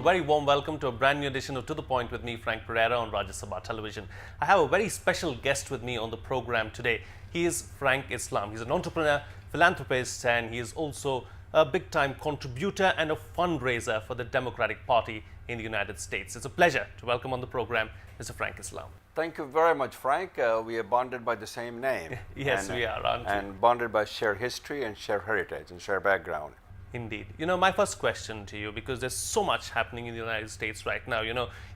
very warm welcome to a brand new edition of To The Point with me, Frank Pereira, on Rajya Sabha television. I have a very special guest with me on the program today. He is Frank Islam. He's an entrepreneur, philanthropist, and he is also a big-time contributor and a fundraiser for the Democratic Party in the United States. It's a pleasure to welcome on the program Mr. Frank Islam. Thank you very much, Frank. We are bonded by the same name. Yes, we are, aren't we? And bonded by shared history and shared heritage and shared background. Indeed. My first question to you, because there's so much happening in the United States right now,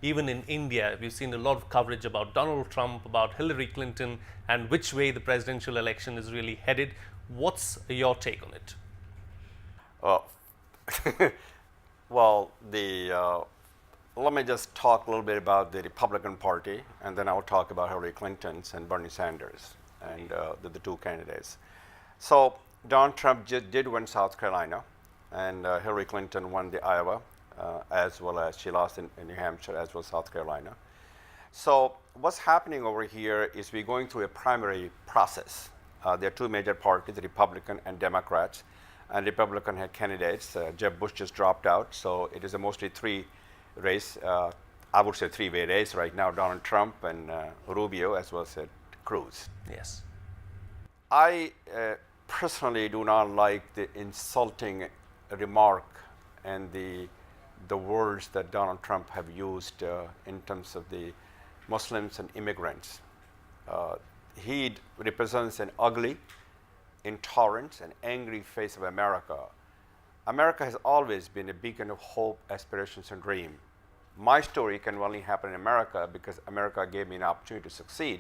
even in India, we've seen a lot of coverage about Donald Trump, about Hillary Clinton, and which way the presidential election is really headed. What's your take on it? Well, let me just talk a little bit about the Republican Party, and then I'll talk about Hillary Clinton's and Bernie Sanders and the two candidates. So Donald Trump did win South Carolina, and Hillary Clinton won the Iowa, as well as she lost in New Hampshire, as well as South Carolina. So what's happening over here is we're going through a primary process. There are two major parties, the Republican and Democrats, and Republican had candidates. Jeb Bush just dropped out, so it is a mostly three-way race right now, Donald Trump and Rubio, as well as Cruz. Yes. I personally do not like the insulting remark and the words that Donald Trump have used in terms of the Muslims and immigrants. He represents an ugly, intolerant, and angry face of America. America has always been a beacon of hope, aspirations, and dream. My story can only happen in America because America gave me an opportunity to succeed.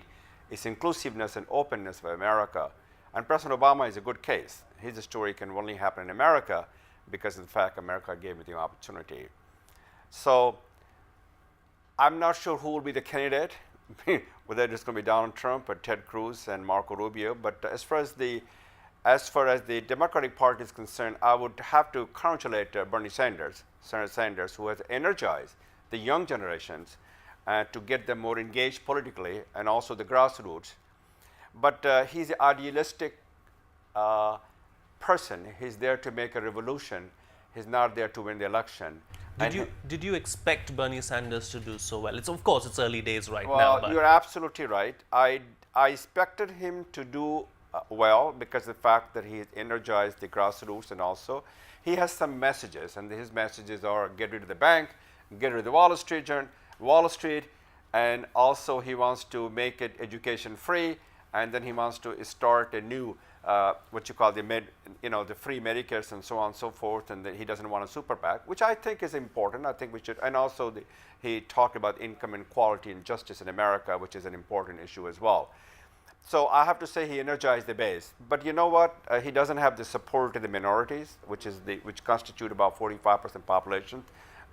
It's inclusiveness and openness of America. And President Obama is a good case. His story can only happen in America because of the fact America gave me the opportunity. So I'm not sure who will be the candidate, whether it's going to be Donald Trump or Ted Cruz and Marco Rubio. But as far as the Democratic Party is concerned, I would have to congratulate Bernie Sanders, Senator Sanders, who has energized the young generations to get them more engaged politically and also the grassroots. But he's an idealistic person. He's there to make a revolution. He's not there to win the election. Did you expect Bernie Sanders to do so well? Of course, it's early days right now. Well, you're absolutely right. I expected him to do well because of the fact that he energized the grassroots, and also he has some messages, and his messages are get rid of the bank, get rid of the Wall Street, and also he wants to make it education free, and then he wants to start a new what you call the free Medicares and so on and so forth, and he doesn't want a super PAC, which I think is important. I think we should, and also he talked about income inequality and justice in America, which is an important issue as well. So I have to say he energized the base. But you know what? He doesn't have the support of the minorities, which constitute about 45% population,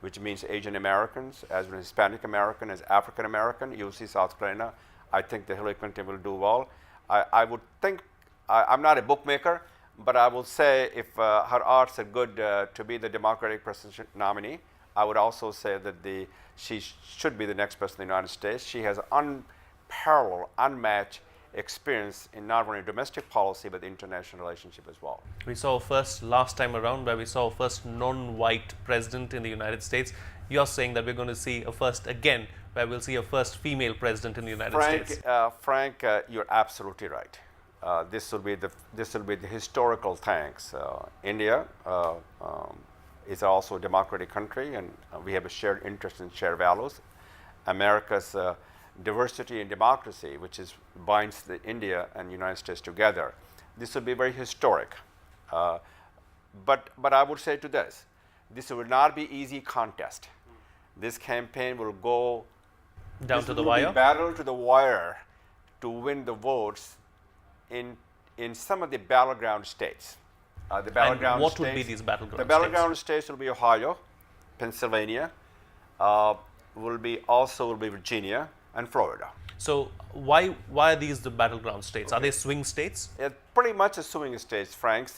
which means Asian Americans, as well as Hispanic American, as African American. You'll see South Carolina. I think that Hillary Clinton will do well. I would think, I'm not a bookmaker, but I will say if her odds are good to be the Democratic presidential nominee, I would also say that she should be the next president of the United States. She has unparalleled, unmatched experience in not only domestic policy but international relationship as well. We saw first last time around where we saw first non-white president in the United States. You're saying that we're going to see a first again, where we'll see a first female president in the United States. Frank, you're absolutely right. This will be the historical thanks. India is also a democratic country, and we have a shared interest in shared values. America's diversity and democracy, which binds India and United States together. This will be very historic. But I would say to this will not be easy contest. This campaign will go down to the wire. Battle to the wire to win the votes in some of the battleground states. Would be these battleground states? The battleground states will be Ohio, Pennsylvania, will be Virginia, and Florida. So why are these the battleground states? Okay. Are they swing states? Pretty much a swing states, Frank.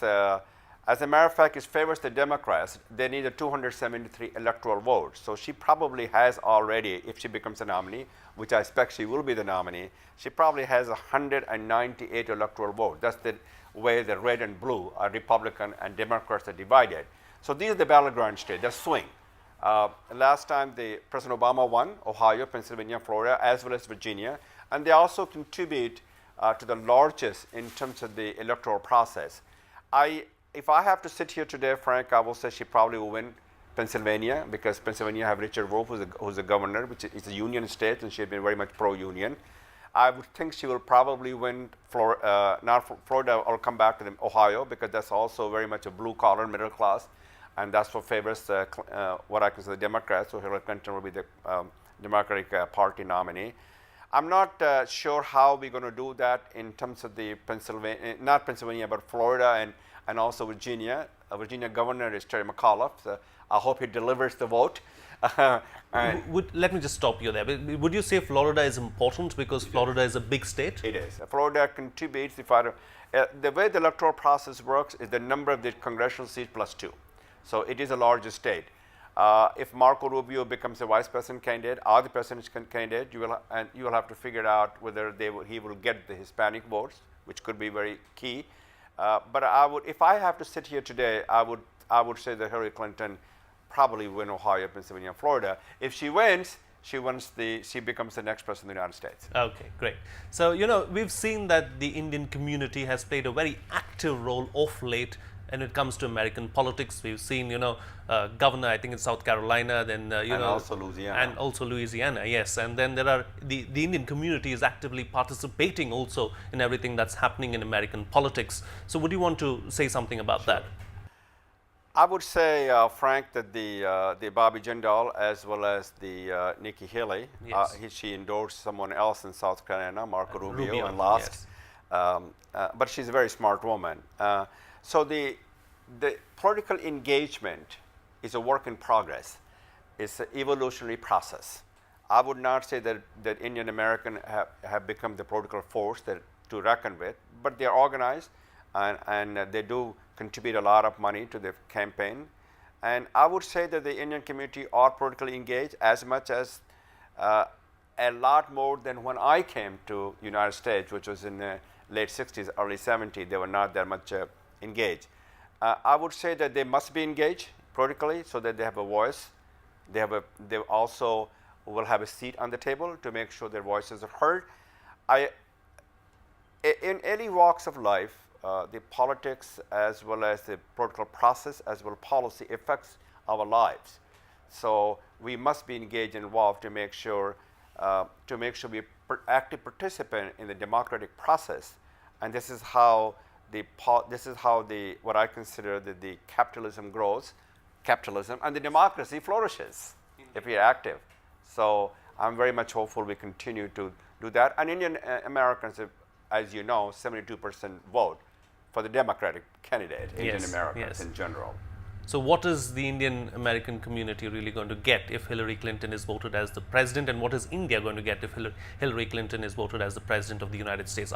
As a matter of fact, it favors the Democrats. They need a 273 electoral votes. So she probably has already, if she becomes a nominee, which I expect she will be the nominee, she probably has 198 electoral votes. That's the way the red and blue are Republican and Democrats are divided. So these are the battleground states. They're swing. Last time, President Obama won Ohio, Pennsylvania, Florida, as well as Virginia, and they also contribute to the largest in terms of the electoral process. If I have to sit here today, Frank, I will say she probably will win Pennsylvania, because Pennsylvania have Richard Wolff, who's a governor, which is a union state, and she had been very much pro-union. I would think she will probably win Florida. I'll come back to Ohio, because that's also very much a blue-collar, middle class, and that's what favors what I consider the Democrats. So Hillary Clinton will be the Democratic Party nominee. I'm not sure how we're going to do that in terms of the not Pennsylvania, but Florida and also Virginia. Virginia governor is Terry McAuliffe. So I hope he delivers the vote. Let me just stop you there. Would you say Florida is important because Florida is a big state? It is. Florida contributes. The way the electoral process works is the number of the congressional seats plus 2. So it is a larger state. If Marco Rubio becomes the vice president candidate or the presidential candidate, you will have to figure out whether he will get the Hispanic votes, which could be very key. But if I have to sit here today, I would say that Hillary Clinton probably win Ohio, Pennsylvania, Florida. If she wins, she becomes the next president of the United States. Okay, great. So, we've seen that the Indian community has played a very active role of late when it comes to American politics. We've seen, governor, I think in South Carolina, then, and also Louisiana. And also Louisiana, yes. And then there are, the Indian community is actively participating also in everything that's happening in American politics. So would you want to say something about that? I would say, Frank, that the Bobby Jindal as well as the Nikki Haley, yes. She endorsed someone else in South Carolina, Marco Rubio, and lost. Yes. But she's a very smart woman. So the political engagement is a work in progress. It's an evolutionary process. I would not say that Indian Americans have become the political force to reckon with, but they're organized and they do contribute a lot of money to the campaign. And I would say that the Indian community are politically engaged as much as a lot more than when I came to United States, which was in the late 60s, early 70s. They were not that much engaged. I would say that they must be engaged politically so that they have a voice. They also will have a seat on the table to make sure their voices are heard. In any walks of life, the politics as well as the political process as well as policy affects our lives. So we must be engaged and involved to make sure we active participant in the democratic process. And this is how what I consider the capitalism grows, and the democracy flourishes if we are active. So I'm very much hopeful we continue to do that. And Indian Americans, as you know, 72% vote for the Democratic candidate, Indian Americans in general. So what is the Indian American community really going to get if Hillary Clinton is voted as the president, and what is India going to get if Hillary Clinton is voted as the president of the United States?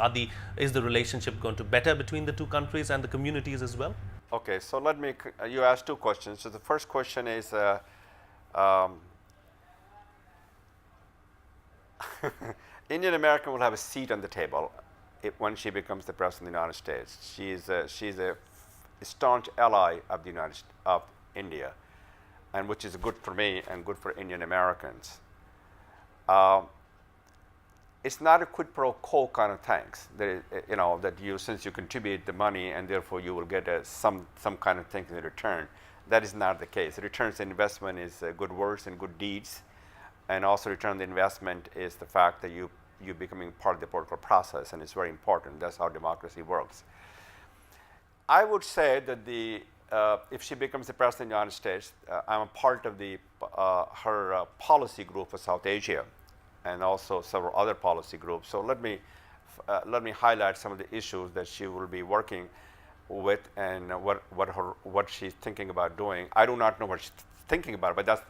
Is the relationship going to better between the two countries and the communities as well? Okay, so you asked two questions. So the first question is, Indian American will have a seat on the table when she becomes the president of the United States. She's a staunch ally of India, and which is good for me and good for Indian Americans. It's not a quid pro quo kind of thanks. Since you contribute the money and therefore you will get some kind of thing in return. That is not the case. The returns on investment is good words and good deeds, and also return on the investment is the fact that you becoming part of the political process, and it's very important. That's how democracy works. I would say that if she becomes the president of the United States, I'm a part of her policy group for South Asia, and also several other policy groups. So let me highlight some of the issues that she will be working with, and what she's thinking about doing. I do not know what she's thinking about, but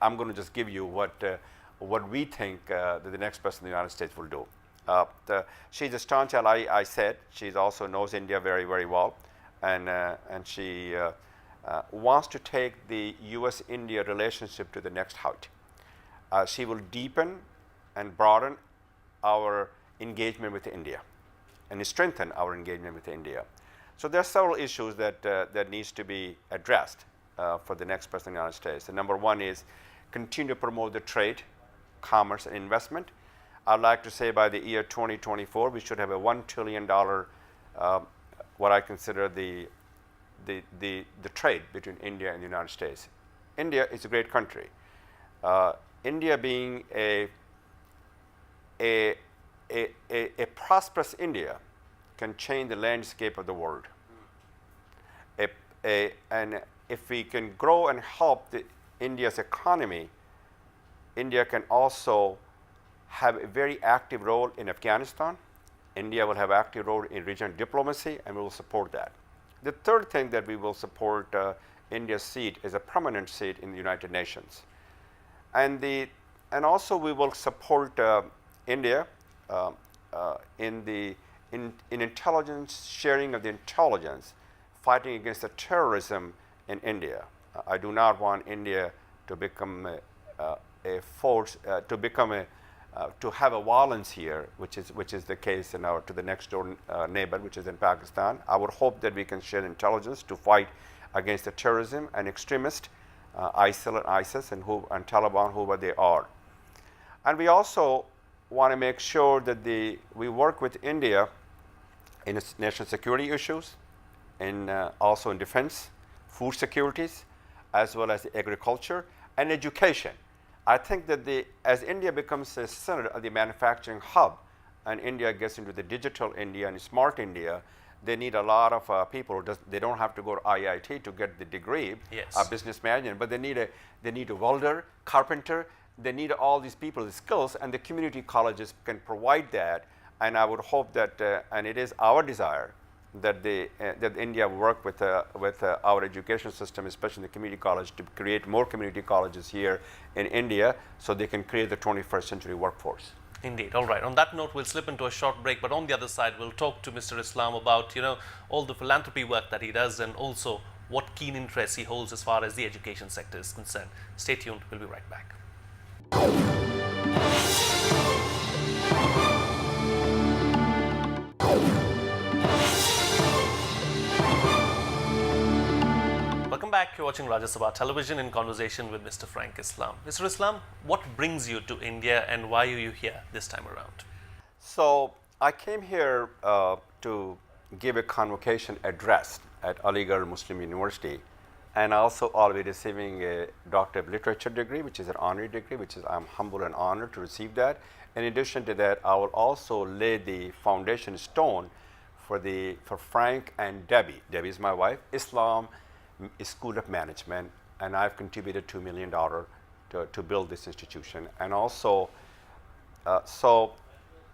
I'm going to just give you what we think that the next president of the United States will do. She's a staunch ally, I said. She also knows India very, very well, and she wants to take the U.S.-India relationship to the next height. She will deepen and broaden our engagement with India, and strengthen our engagement with India. So there are several issues that needs to be addressed. for the next president of the United States. And number one is continue to promote the trade, commerce, and investment. I'd like to say by the year 2024, we should have a $1 trillion, what I consider the trade between India and the United States. India is a great country. India being a prosperous India can change the landscape of the world. And if we can grow and help India's economy, India can also have a very active role in Afghanistan. India will have active role in regional diplomacy, and we will support that. The third thing that we will support India's seat is a permanent seat in the United Nations. And also we will support India in intelligence, sharing of the intelligence, fighting against the terrorism in India. I do not want India to become a force, to have a violence here, which is the case to the next door neighbor, which is in Pakistan. I would hope that we can share intelligence to fight against the terrorism and extremists, ISIL and ISIS and Taliban, whoever they are. And we also want to make sure that we work with India in its national security issues, also in defense, food securities, as well as agriculture and education. I think that as India becomes the center of the manufacturing hub, and India gets into the digital India and smart India, they need a lot of people. They don't have to go to IIT to get the degree, yes, business management, but they need a welder, carpenter. They need all these people, the skills, and the community colleges can provide that. And I would hope that, and it is our desire, that India work with our education system, especially the community college, to create more community colleges here in India so they can create the 21st century workforce. Indeed. All right. On that note, we'll slip into a short break, but on the other side, we'll talk to Mr. Islam about, all the philanthropy work that he does and also what keen interest he holds as far as the education sector is concerned. Stay tuned. We'll be right back. Welcome back. You're watching Rajya Sabha Television in conversation with Mr. Frank Islam. Mr. Islam, what brings you to India and why are you here this time around? So I came here to give a convocation address at Aligarh Muslim University, and also I'll be receiving a Doctor of Literature degree, which is an honorary degree, which is I'm humbled and honored to receive that. In addition to that, I will also lay the foundation stone for Frank and Debbie. Debbie is my wife. Islam School of Management, and I've contributed $2 million to build this institution. And also, so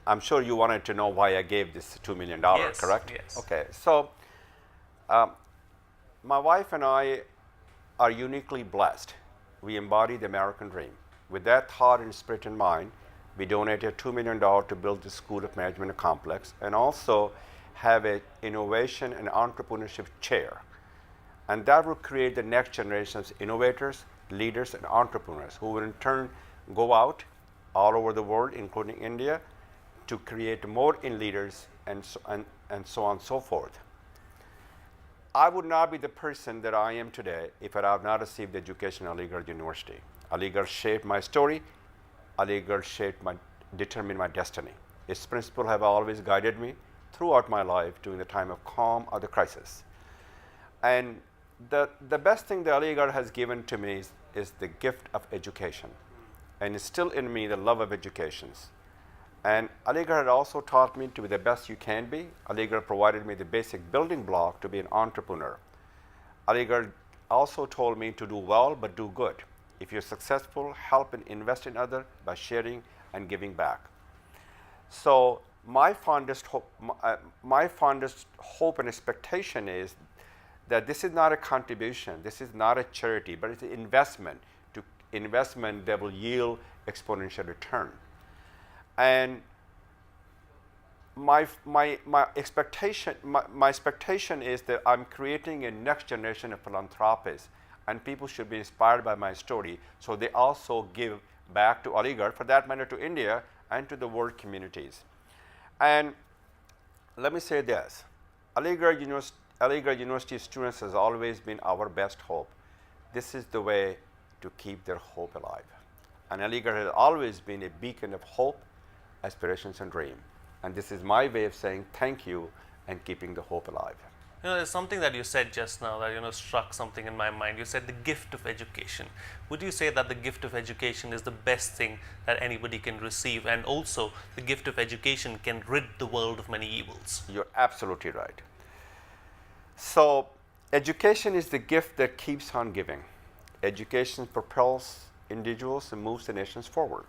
I'm sure you wanted to know why I gave this $2 million, yes, correct? Yes. Okay, so my wife and I are uniquely blessed. We embody the American dream. With that thought and spirit in mind, we donated $2 million to build the School of Management complex and also have an innovation and entrepreneurship chair. And that will create the next generation of innovators, leaders, and entrepreneurs who will in turn go out all over the world, including India, to create more in leaders and so on and so forth. I would not be the person that I am today if I have not received education at Aligarh University. Aligarh shaped my story. Aligarh determined my destiny. Its principles have always guided me throughout my life during the time of calm or the crisis. And the best thing that Aligarh has given to me is the gift of education, and it's still in me the love of education. And Aligarh had also taught me to be the best you can be. Aligarh provided me the basic building block to be an entrepreneur. Aligarh also told me to do well but do good. If you're successful, help and invest in others by sharing and giving back. So my fondest hope and expectation is that this is not a contribution, this is not a charity, but it's an investment that will yield exponential return. And my expectation is that I'm creating a next generation of philanthropists, and people should be inspired by my story, so they also give back to Aligarh, for that matter to India and to the world communities. And let me say this, Aligarh University students has always been our best hope. this is the way to keep their hope alive. And Aligarh has always been a beacon of hope, aspirations, and dream. And this is my way of saying thank you and keeping the hope alive. There's something that you said just now that, struck something in my mind. You said the gift of education. Would you say that the gift of education is the best thing that anybody can receive, and also the gift of education can rid the world of many evils? You're absolutely right. So, education is the gift that keeps on giving. Education propels individuals and moves the nations forward.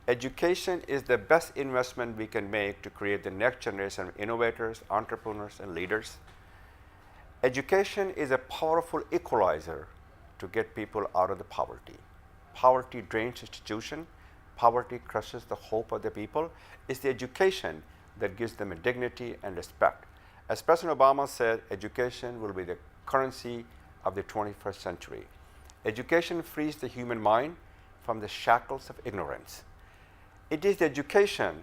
Education is the best investment we can make to create the next generation of innovators, entrepreneurs, and leaders. Education is a powerful equalizer to get people out of the poverty. Poverty drains institutions. Poverty crushes the hope of the people. It's the education that gives them a dignity and respect. As President Obama said, education will be the currency of the 21st century. Education frees the human mind from the shackles of ignorance. It is the education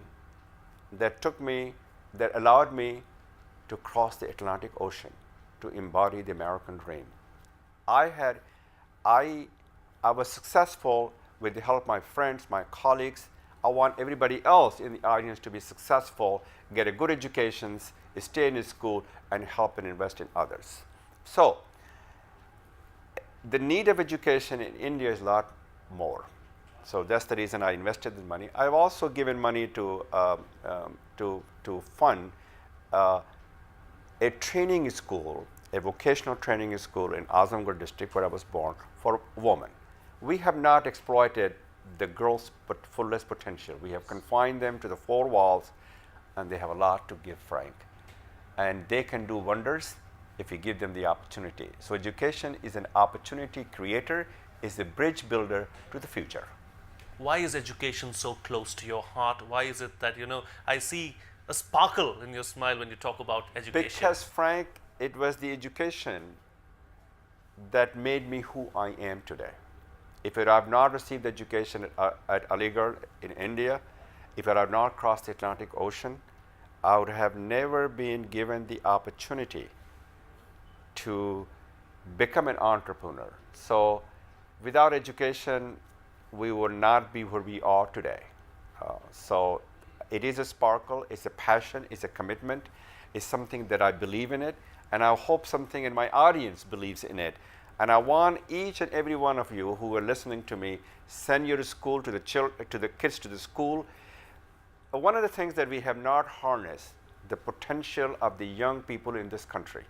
that allowed me to cross the Atlantic Ocean, to embody the American dream. I was successful with the help of my friends, my colleagues. I want everybody else in the audience to be successful, get a good education, stay in school, and help and invest in others. So, the need of education in India is a lot more. So that's the reason I invested the money. I've also given money to fund a training school, a vocational training school in Azamgarh district where I was born, for women. We have not exploited the girls' fullest potential. We have confined them to the four walls, and they have a lot to give, Frank. And they can do wonders if we give them the opportunity. So education is an opportunity creator, is a bridge builder to the future. Why is education so close to your heart? Why is it that, I see a sparkle in your smile when you talk about education? Because, Frank, it was the education that made me who I am today. If I had not received education at Aligarh in India, if I had not crossed the Atlantic Ocean, I would have never been given the opportunity to become an entrepreneur. So without education, we would not be where we are today. So it is a sparkle, it's a passion, it's a commitment, it's something that I believe in it, and I hope something in my audience believes in it. And I want each and every one of you who are listening to me, send your school to the kids to the school. One of the things that we have not harnessed, the potential of the young people in this country.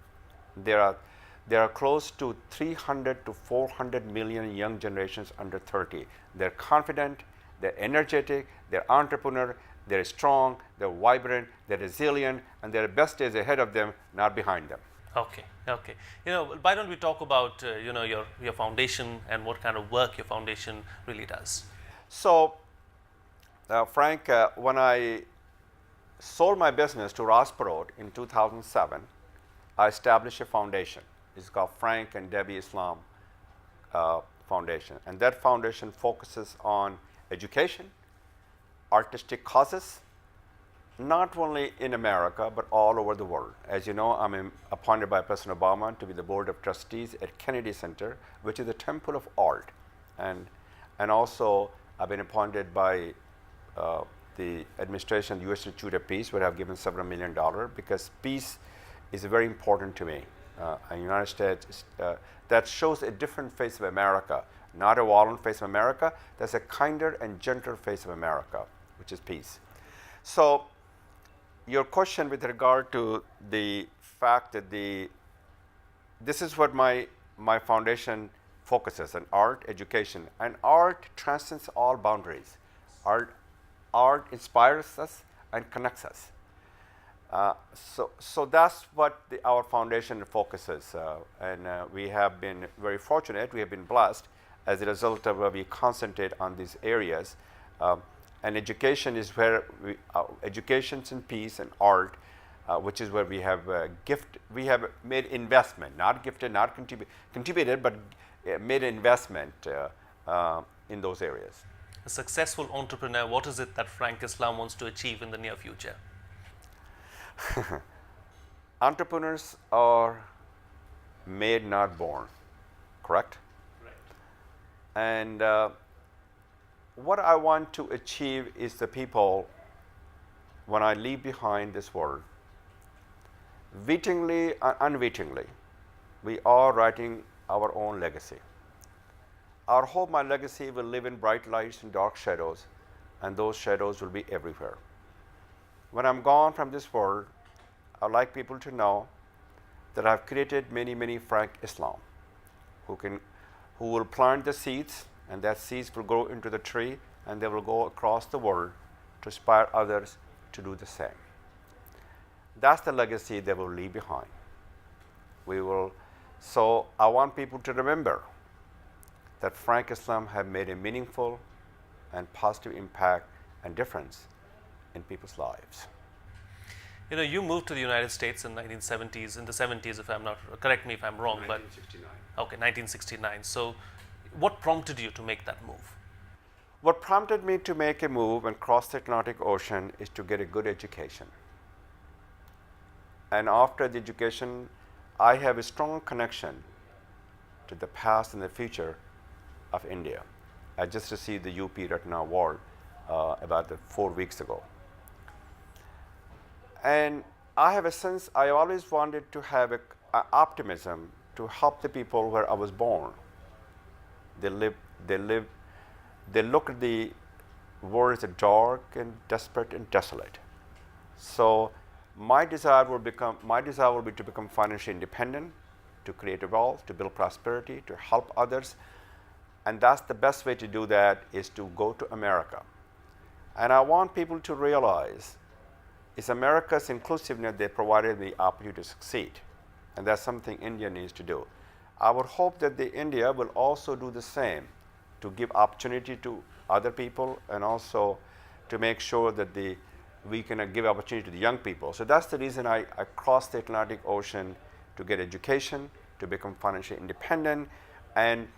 There are close to 300 to 400 million young generations under 30. They're confident, they're energetic, they're entrepreneur, they're strong, they're vibrant, they're resilient, and their best days ahead of them, not behind them. Okay. Why don't we talk about your foundation and what kind of work your foundation really does? So, Frank, when I sold my business to Ross Perot in 2007, I established a foundation. It's called Frank and Debbie Islam Foundation. And that foundation focuses on education, artistic causes, not only in America, but all over the world. As you know, I'm appointed by President Obama to be the board of trustees at Kennedy Center, which is the temple of art. And also, I've been appointed by the administration of the U.S. Institute of Peace, where I've given several $1 million, because peace is very important to me. In the United States, that shows a different face of America, not a violent face of America. There's a kinder and gentler face of America, which is peace. So, your question with regard to the fact that this is what my foundation focuses on: art, education, and art transcends all boundaries. Art inspires us and connects us. So that's what our foundation focuses, and we have been very fortunate. We have been blessed as a result of we concentrate on these areas. And education is where education's in peace and art, which is where we have we have made investment, not gifted, not contributed, but made investment in those areas. A successful entrepreneur, what is it that Frank Islam wants to achieve in the near future? Entrepreneurs are made, not born, correct? And what I want to achieve is the people, when I leave behind this world, wittingly and unwittingly, we are writing our own legacy. I hope my legacy will live in bright lights and dark shadows, and those shadows will be everywhere. When I'm gone from this world, I'd like people to know that I've created many, many Frank Islam who will plant the seeds, and that seeds will grow into the tree, and they will go across the world to inspire others to do the same. That's the legacy they will leave behind. So I want people to remember that Frank Islam have made a meaningful and positive impact and difference in people's lives. You know, you moved to the United States in 1970s, in the 70s, if I'm not, correct me if I'm wrong, 1969. But okay, 1969. So what prompted you to make that move? What prompted me to make a move and cross the Atlantic Ocean is to get a good education. And after the education, I have a strong connection to the past and the future of India. I just received the UP Ratna Award about 4 weeks ago. And I have a sense, I always wanted to have an optimism to help the people where I was born. They look at the world as dark and desperate and desolate. So my desire will be to become financially independent, to create wealth, to build prosperity, to help others. And that's the best way to do that, is to go to America. And I want people to realize it's America's inclusiveness that provided the opportunity to succeed. And that's something India needs to do. I would hope that India will also do the same, to give opportunity to other people, and also to make sure that we can give opportunity to the young people. So that's the reason I crossed the Atlantic Ocean, to get education, to become financially independent. And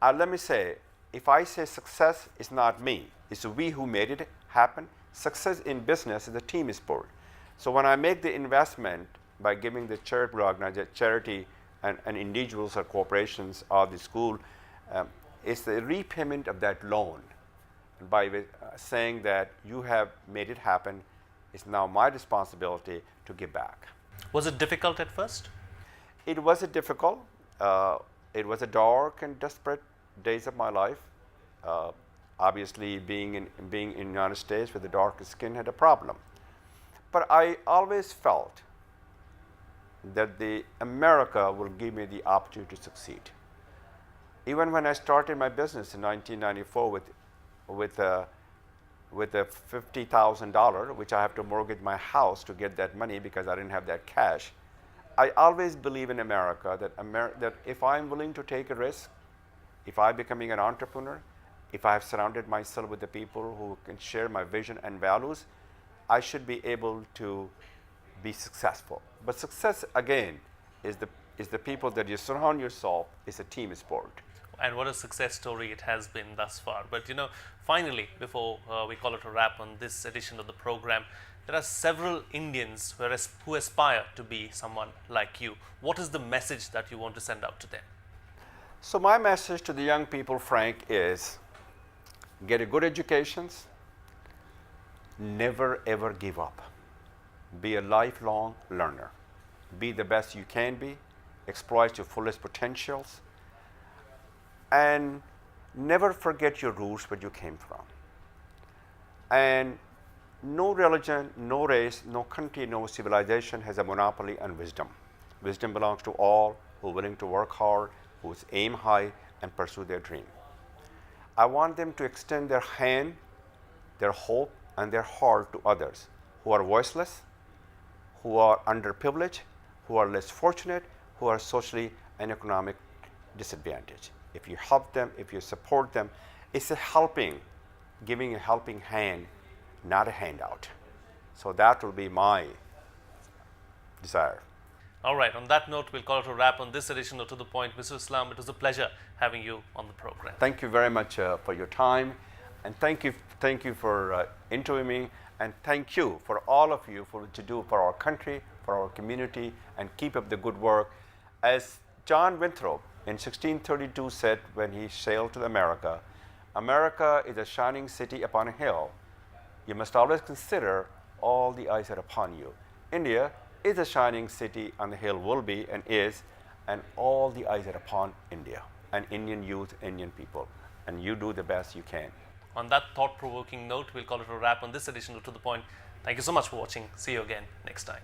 let me say, if I say success, it's not me, it's we who made it happen. Success in business is a team sport. So when I make the investment by giving the charity and individuals or corporations or the school, it's the repayment of that loan. And by saying that you have made it happen, it's now my responsibility to give back. Was it difficult at first? It was difficult. It was a dark and desperate days of my life. Obviously, being in the United States with the darker skin had a problem. But I always felt that America will give me the opportunity to succeed. Even when I started my business in 1994 with a $50,000, which I have to mortgage my house to get that money because I didn't have that cash, I always believe in America that if I'm willing to take a risk, if I'm becoming an entrepreneur, if I have surrounded myself with the people who can share my vision and values, I should be able to be successful. But success, again, is the people that you surround yourself. Is a team sport. And what a success story it has been thus far. But you know, finally, before we call it a wrap on this edition of the program, there are several Indians who aspire to be someone like you. What is the message that you want to send out to them? So my message to the young people, Frank, is get a good education. Never ever give up. Be a lifelong learner. Be the best you can be. Exploit your fullest potentials. And never forget your roots, where you came from. And no religion, no race, no country, no civilization has a monopoly on wisdom. Wisdom belongs to all who are willing to work hard, who aim high and pursue their dream. I want them to extend their hand, their hope, and their heart to others who are voiceless, who are underprivileged, who are less fortunate, who are socially and economic disadvantaged. If you help them, if you support them, it's giving a helping hand, not a handout. So that will be my desire. All right, on that note, we'll call it a wrap on this edition of To The Point. Mr. Islam, it was a pleasure having you on the program. Thank you very much for your time, and thank you for interviewing me, and thank you for all of you to do for our country, for our community, and keep up the good work. As John Winthrop in 1632 said when he sailed to America, America is a shining city upon a hill. You must always consider all the eyes are upon you. India is a shining city on the hill, will be and is, and all the eyes are upon India and Indian youth, Indian people. And you do the best you can. On that thought-provoking note, we'll call it a wrap on this edition of To The Point. Thank you so much for watching. See you again next time.